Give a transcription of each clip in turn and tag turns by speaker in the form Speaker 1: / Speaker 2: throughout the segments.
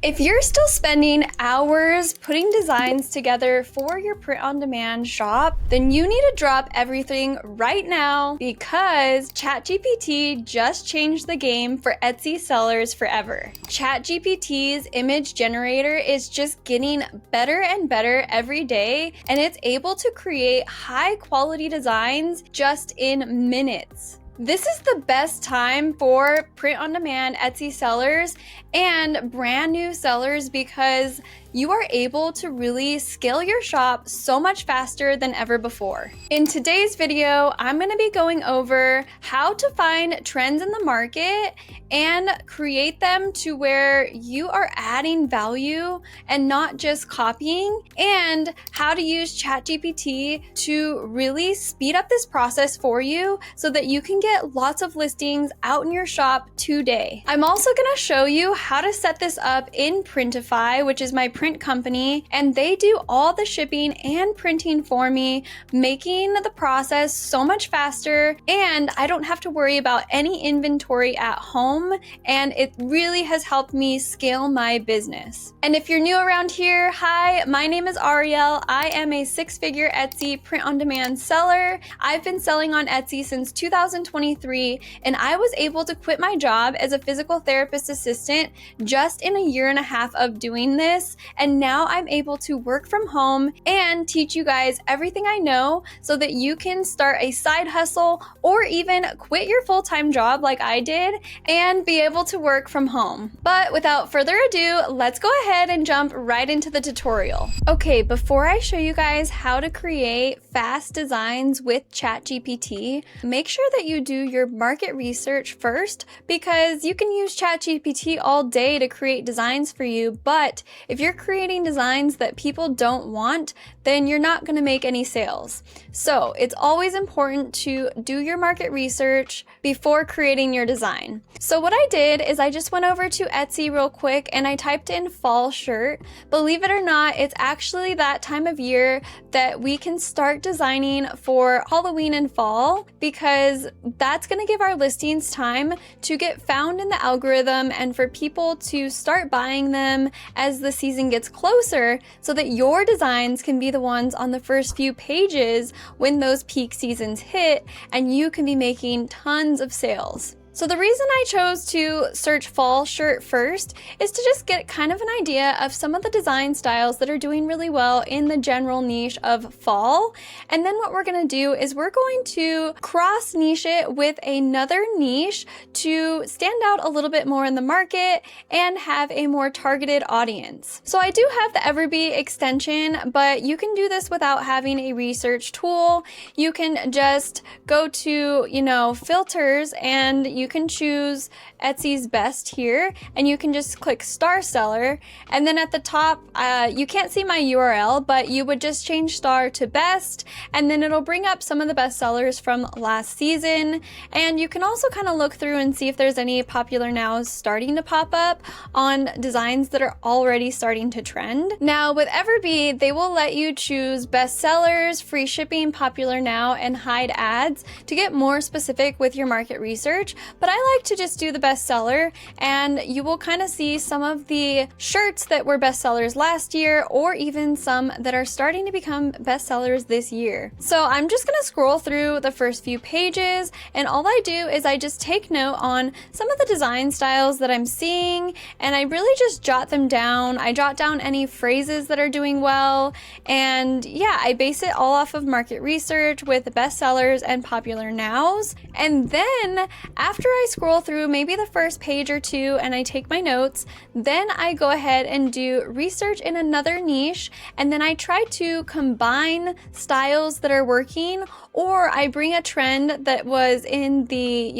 Speaker 1: If you're still spending hours putting designs together for your print-on-demand shop, then you need to drop everything right now because ChatGPT just changed the game for Etsy sellers forever. ChatGPT's image generator is just getting better and better every day, and it's able to create high-quality designs just in minutes. This is the best time for print-on-demand Etsy sellers and brand new sellers because you are able to really scale your shop so much faster than ever before. In today's video, I'm going to be going over how to find trends in the market and create them to where you are adding value and not just copying, and how to use ChatGPT to really speed up this process for you so that you can get lots of listings out in your shop today. I'm also going to show you how to set this up in Printify, which is my print company, and they do all the shipping and printing for me, making the process so much faster, and I don't have to worry about any inventory at home, and it really has helped me scale my business. And if you're new around here, hi, my name is Ariel. I am a six-figure Etsy print-on-demand seller. I've been selling on Etsy since 2023, and I was able to quit my job as a physical therapist assistant just in a year and a half of doing this, and now I'm able to work from home and teach you guys everything I know so that you can start a side hustle or even quit your full-time job like I did and be able to work from home. But without further ado, let's go ahead and jump right into the tutorial. Okay, before I show you guys how to create fast designs with ChatGPT, make sure that you do your market research first, because you can use ChatGPT all day to create designs for you, but if you're creating designs that people don't want, then you're not going to make any sales. So it's always important to do your market research before creating your design. So what I did is I just went over to Etsy real quick and I typed in fall shirt. Believe it or not, it's actually that time of year that we can start designing for Halloween and fall, because that's going to give our listings time to get found in the algorithm and for people to start buying them as the season gets closer, so that your designs can be the ones on the first few pages when those peak seasons hit, and you can be making tons of sales. So the reason I chose to search fall shirt first is to just get kind of an idea of some of the design styles that are doing really well in the general niche of fall. And then what we're going to do is we're going to cross niche it with another niche to stand out a little bit more in the market and have a more targeted audience. So I do have the Everbee extension, but you can do this without having a research tool. You can just go to, filters, and you can choose Etsy's best here, and you can just click star seller, and then at the top you can't see my URL, but you would just change star to best, and then it'll bring up some of the best sellers from last season. And you can also kind of look through and see if there's any popular nows starting to pop up on designs that are already starting to trend. Now with Everbee, they will let you choose best sellers, free shipping, popular now, and hide ads to get more specific with your market research. But I like to just do the bestseller, and you will kind of see some of the shirts that were bestsellers last year, or even some that are starting to become bestsellers this year. So I'm just going to scroll through the first few pages, and all I do is I just take note on some of the design styles that I'm seeing, and I really just jot them down. I jot down any phrases that are doing well, and yeah, I base it all off of market research with bestsellers and popular nows. And then after I scroll through maybe the first page or two and I take my notes, then I go ahead and do research in another niche, and then I try to combine styles that are working, or I bring a trend that was in the,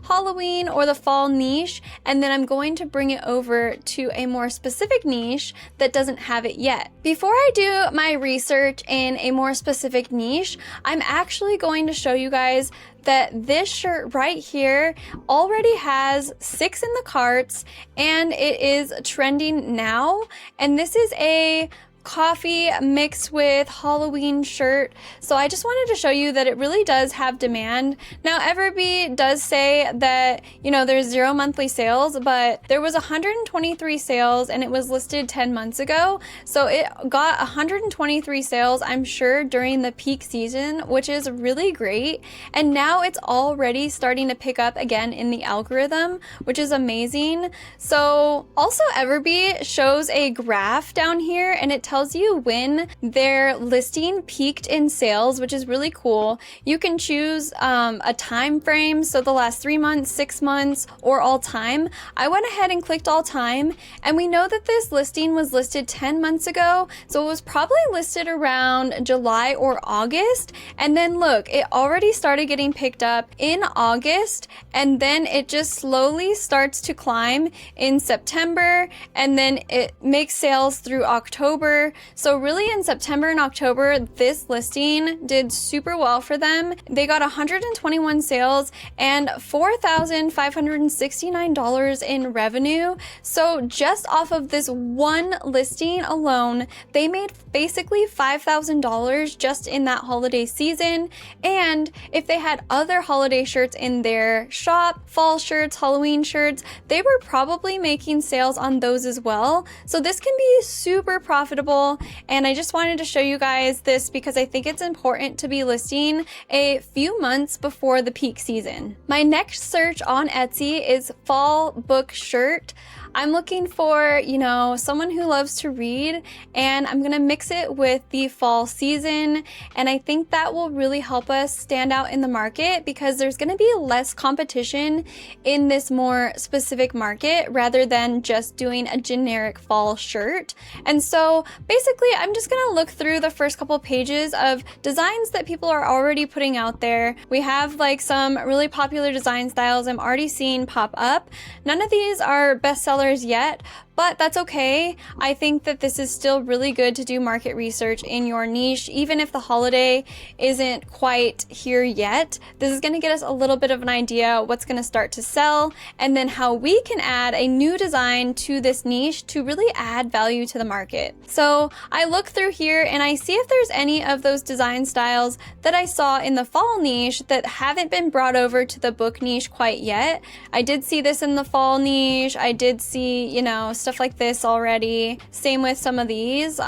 Speaker 1: Halloween or the fall niche, and then I'm going to bring it over to a more specific niche that doesn't have it yet. Before I do my research in a more specific niche, I'm actually going to show you guys that this shirt right here already has 6 in the carts, and it is trending now. And this is a coffee mixed with Halloween shirt. So I just wanted to show you that it really does have demand. Now, Everbee does say that, you know, there's 0 monthly sales, but there was 123 sales and it was listed 10 months ago. So it got 123 sales, I'm sure, during the peak season, which is really great. And now it's already starting to pick up again in the algorithm, which is amazing. So also Everbee shows a graph down here and it tells you when their listing peaked in sales, which is really cool. You can choose a time frame, so the last 3 months, 6 months, or all time. I went ahead and clicked all time, and we know that this listing was listed 10 months ago, so it was probably listed around July or August. And then look, it already started getting picked up in August, and then it just slowly starts to climb in September, and then it makes sales through October. So really in September and October, this listing did super well for them. They got 121 sales and $4,569 in revenue. So just off of this one listing alone, they made basically $5,000 just in that holiday season. And if they had other holiday shirts in their shop, fall shirts, Halloween shirts, they were probably making sales on those as well. So this can be super profitable, and I just wanted to show you guys this because I think it's important to be listing a few months before the peak season. My next search on Etsy is fall book shirt. I'm looking for, you know, someone who loves to read, and I'm gonna mix it with the fall season, and I think that will really help us stand out in the market because there's gonna be less competition in this more specific market rather than just doing a generic fall shirt. And so basically I'm just gonna look through the first couple pages of designs that people are already putting out there. We have like some really popular design styles I'm already seeing pop up. None of these are bestsellers yet, but that's okay. I think that this is still really good to do market research in your niche, even if the holiday isn't quite here yet. This is going to get us a little bit of an idea what's going to start to sell, and then how we can add a new design to this niche to really add value to the market. So I look through here and I see if there's any of those design styles that I saw in the fall niche that haven't been brought over to the book niche quite yet. I did see this in the fall niche. I did see, you know, stuff like this already. Same with some of these.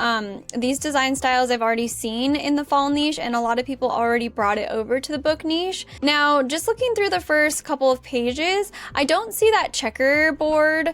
Speaker 1: These design styles I've already seen in the fall niche, and a lot of people already brought it over to the book niche. Now, just looking through the first couple of pages, I don't see that checkerboard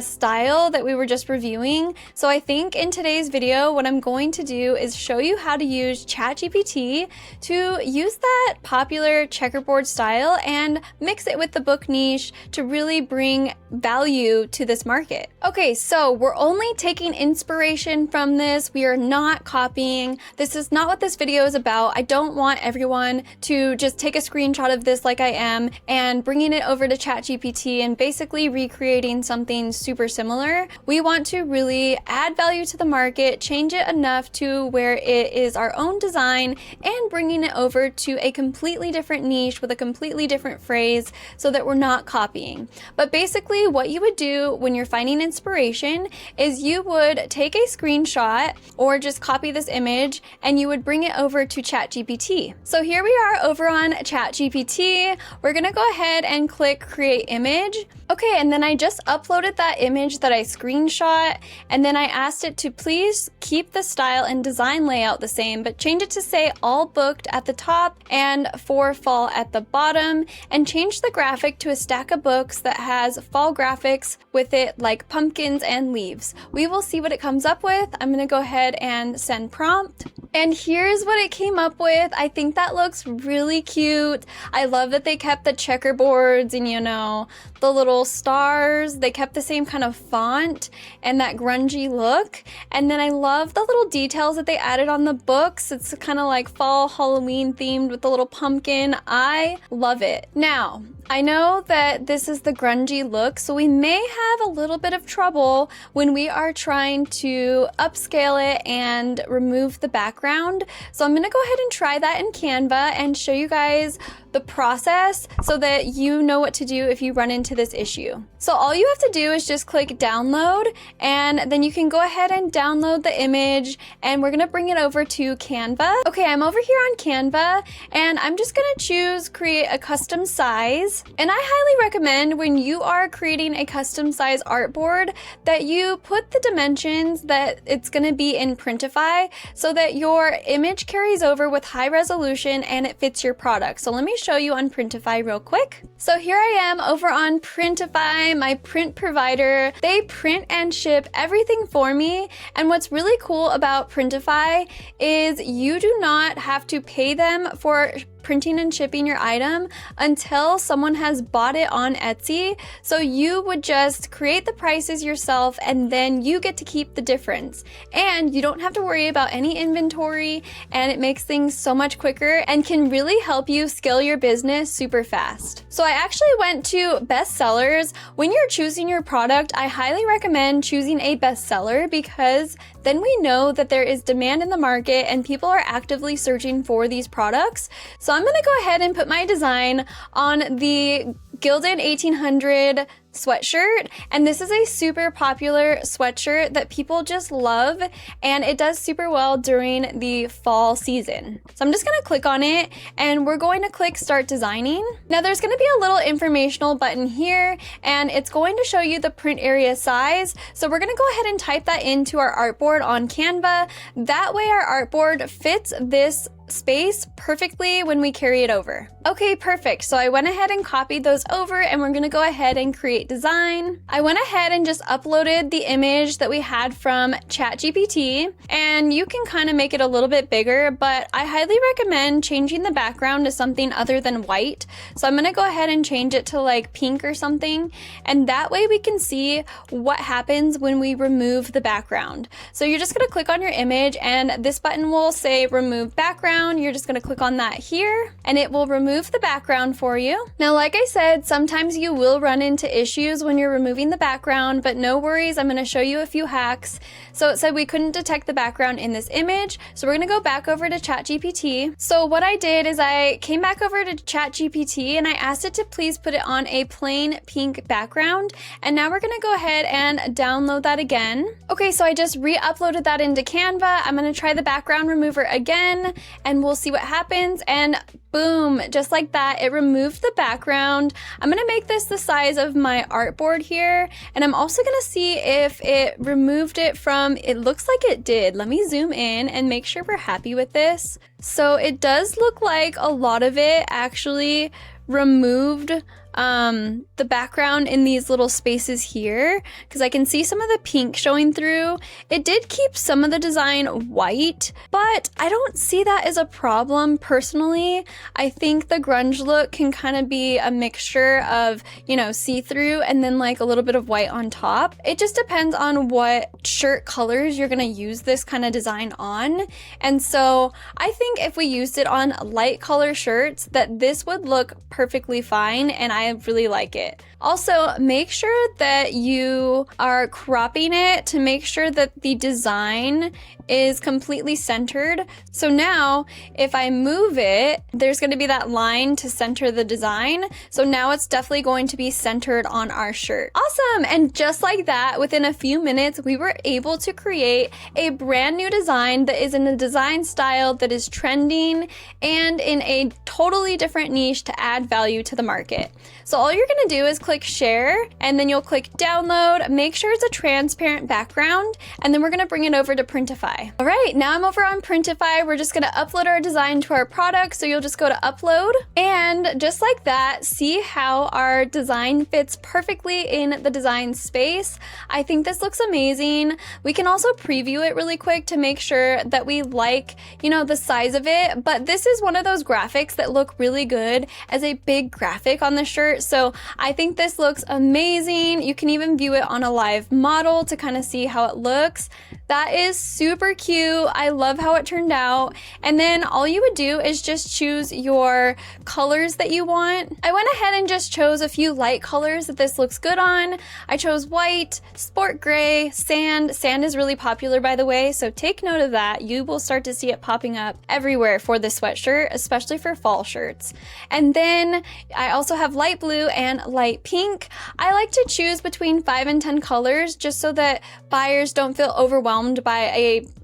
Speaker 1: style that we were just reviewing. So I think in today's video, what I'm going to do is show you how to use ChatGPT to use that popular checkerboard style and mix it with the book niche to really bring value to this market. Okay, so we're only taking inspiration from this. We are not copying. This is not what this video is about. I don't want everyone to just take a screenshot of this like I am and bringing it over to ChatGPT and basically recreating something super similar. We want to really add value to the market, change it enough to where it is our own design, and bringing it over to a completely different niche with a completely different phrase so that we're not copying. But basically what you would do when you're finding inspiration is you would take a screenshot or just copy this image and you would bring it over to ChatGPT. So here we are over on ChatGPT. We're gonna go ahead and click create image. Okay, and then I just uploaded that image that I screenshot, and then I asked it to please keep the style and design layout the same, but change it to say all booked at the top and for fall at the bottom, and change the graphic to a stack of books that has fall graphics with it like pumpkins and leaves. We will see what it comes up with. I'm gonna go ahead and send prompt. And here's what it came up with. I think that looks really cute. I love that they kept the checkerboards and, you know, the little stars. They kept the same kind of font and that grungy look. And then I love the little details that they added on the books. It's kind of like fall Halloween themed with the little pumpkin. I love it. Now, I know that this is the grungy look, so we may have a little bit of trouble when we are trying to upscale it and remove the background. So I'm gonna go ahead and try that in Canva and show you guys the process so that you know what to do if you run into this issue. So all you have to do is just click download, and then you can go ahead and download the image, and we're gonna bring it over to Canva. Okay, I'm over here on Canva, and I'm just gonna choose create a custom size. And I highly recommend when you are creating a custom size artboard that you put the dimensions that it's gonna be in Printify so that your image carries over with high resolution and it fits your product. So let me show you on Printify real quick. So here I am over on Printify, my print provider. They print and ship everything for me. And what's really cool about Printify is you do not have to pay them for printing and shipping your item until someone has bought it on Etsy. So you would just create the prices yourself, and then you get to keep the difference. And you don't have to worry about any inventory, and it makes things so much quicker and can really help you scale your business super fast. So I actually went to bestsellers. When you're choosing your product, I highly recommend choosing a bestseller because then we know that there is demand in the market and people are actively searching for these products. So I'm gonna go ahead and put my design on the Gilded 1800 sweatshirt, and this is a super popular sweatshirt that people just love, and it does super well during the fall season. So I'm just gonna click on it, and we're going to click start designing. Now there's gonna be a little informational button here, and it's going to show you the print area size. So we're gonna go ahead and type that into our artboard on Canva. That way our artboard fits this space perfectly when we carry it over. Okay, perfect. So I went ahead and copied those over, and we're gonna go ahead and create design. I went ahead and just uploaded the image that we had from ChatGPT, and you can kind of make it a little bit bigger, but I highly recommend changing the background to something other than white. So I'm gonna go ahead and change it to like pink or something, and that way we can see what happens when we remove the background. So you're just gonna click on your image, and this button will say remove background. You're just gonna click on that here, and it will remove the background for you. Now, like I said, sometimes you will run into issues when you're removing the background, but no worries, I'm gonna show you a few hacks. So it said we couldn't detect the background in this image, so we're gonna go back over to ChatGPT. So what I did is I came back over to ChatGPT, and I asked it to please put it on a plain pink background, and now we're gonna go ahead and download that again. Okay, so I just re-uploaded that into Canva. I'm gonna try the background remover again, and we'll see what happens, and boom, just like that, it removed the background. I'm gonna make this the size of my artboard here, and I'm also gonna see if it removed it from, it looks like it did. Let me zoom in and make sure we're happy with this. So it does look like a lot of it actually removed the background in these little spaces here, because I can see some of the pink showing through. It did keep some of the design white, but I don't see that as a problem personally. I think the grunge look can kind of be a mixture of, you know, see-through and then like a little bit of white on top. It just depends on what shirt colors you're gonna use this kind of design on. And so I think if we used it on light color shirts, that this would look perfectly fine, and I really like it. Also, make sure that you are cropping it to make sure that the design is completely centered. So now if I move it, there's going to be that line to center the design. So now it's definitely going to be centered on our shirt. Awesome. And just like that, within a few minutes, we were able to create a brand new design that is in a design style that is trending and in a totally different niche to add value to the market. So all you're going to do is click share, and then you'll click download. Make sure it's a transparent background, and then we're going to bring it over to Printify. All right, now I'm over on Printify. We're just going to upload our design to our product. So you'll just go to upload, and just like that, see how our design fits perfectly in the design space. I think this looks amazing. We can also preview it really quick to make sure that we like, you know, the size of it. But this is one of those graphics that look really good as a big graphic on the shirt. So I think this looks amazing. You can even view it on a live model to kind of see how it looks. That is super cute. I love how it turned out. And then all you would do is just choose your colors that you want. I went ahead and just chose a few light colors that this looks good on. I chose white, sport gray, sand. Sand is really popular, by the way, so take note of that. You will start to see it popping up everywhere for this sweatshirt, especially for fall shirts. And then I also have light blue and light pink. I like to choose between 5 and 10 colors just so that buyers don't feel overwhelmed by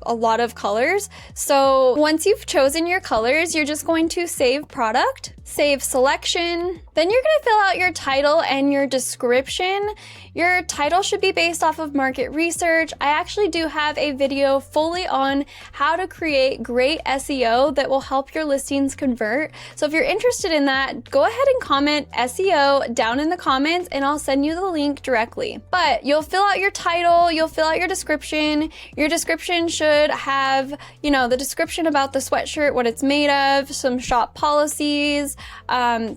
Speaker 1: a lot of colors. So once you've chosen your colors, you're just going to save product, save selection. Then you're going to fill out your title and your description. Your title should be based off of market research. I actually do have a video fully on how to create great SEO that will help your listings convert. So if you're interested in that, go ahead and comment SEO down in the comments and I'll send you the link directly. But you'll fill out your title, you'll fill out your description. Your description should have, the description about the sweatshirt, what it's made of, some shop policies,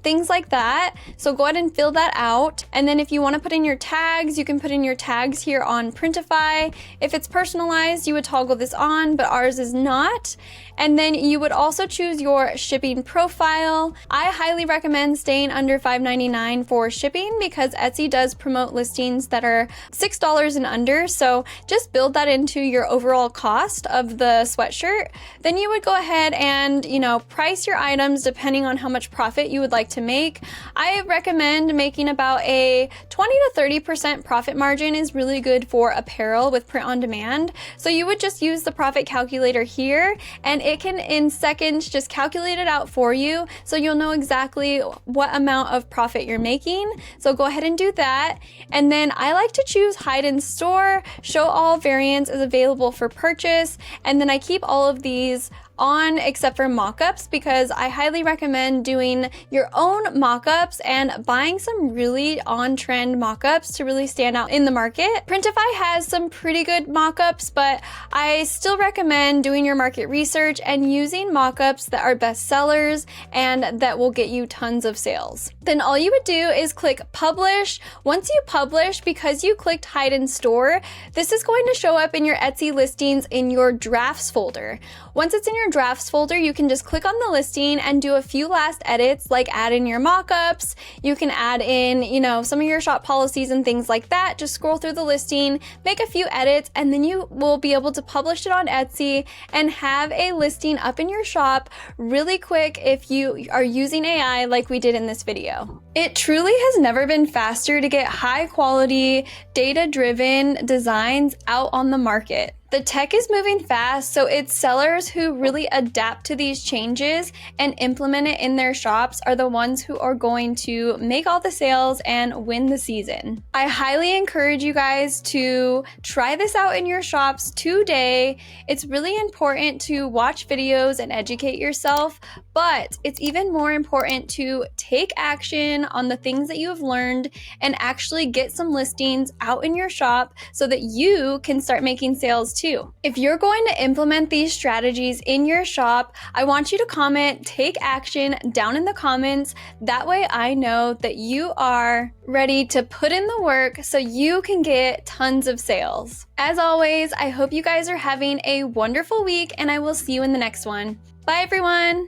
Speaker 1: things like that. So go ahead and fill that out. And then if you want to put in your tags, you can put in your tags here on Printify. If it's personalized, you would toggle this on, but ours is not. And then you would also choose your shipping profile. I highly recommend staying under $5.99 for shipping because Etsy does promote listings that are $6 and under. So just build that into your overall cost of the sweatshirt. Then you would go ahead and, price your items depending on how much profit you would like to make. I recommend making about a 20 to 30% profit margin is really good for apparel with print on demand. So you would just use the profit calculator here and it can in seconds just calculate it out for you so you'll know exactly what amount of profit you're making. So go ahead and do that. And then I like to choose hide in store, show all variants is available for purchase, and then I keep all of these on except for mock-ups because I highly recommend doing your own mock-ups and buying some really on-trend mock-ups to really stand out in the market. Printify has some pretty good mock-ups, but I still recommend doing your market research and using mock-ups that are best sellers and that will get you tons of sales. Then all you would do is click publish. Once you publish, because you clicked hide in store, this is going to show up in your Etsy listings in your drafts folder. Once it's in your drafts folder, you can just click on the listing and do a few last edits, like add in your mock-ups. You can add in, some of your shop policies and things like that. Just scroll through the listing, make a few edits, and then you will be able to publish it on Etsy and have a listing up in your shop really quick if you are using AI like we did in this video. It truly has never been faster to get high quality, data-driven designs out on the market. The tech is moving fast, so it's sellers who really adapt to these changes and implement it in their shops are the ones who are going to make all the sales and win the season. I highly encourage you guys to try this out in your shops today. It's really important to watch videos and educate yourself, but it's even more important to take action on the things that you have learned and actually get some listings out in your shop so that you can start making sales too. If you're going to implement these strategies in your shop, I want you to comment, take action down in the comments. That way I know that you are ready to put in the work so you can get tons of sales. As always, I hope you guys are having a wonderful week and I will see you in the next one. Bye everyone!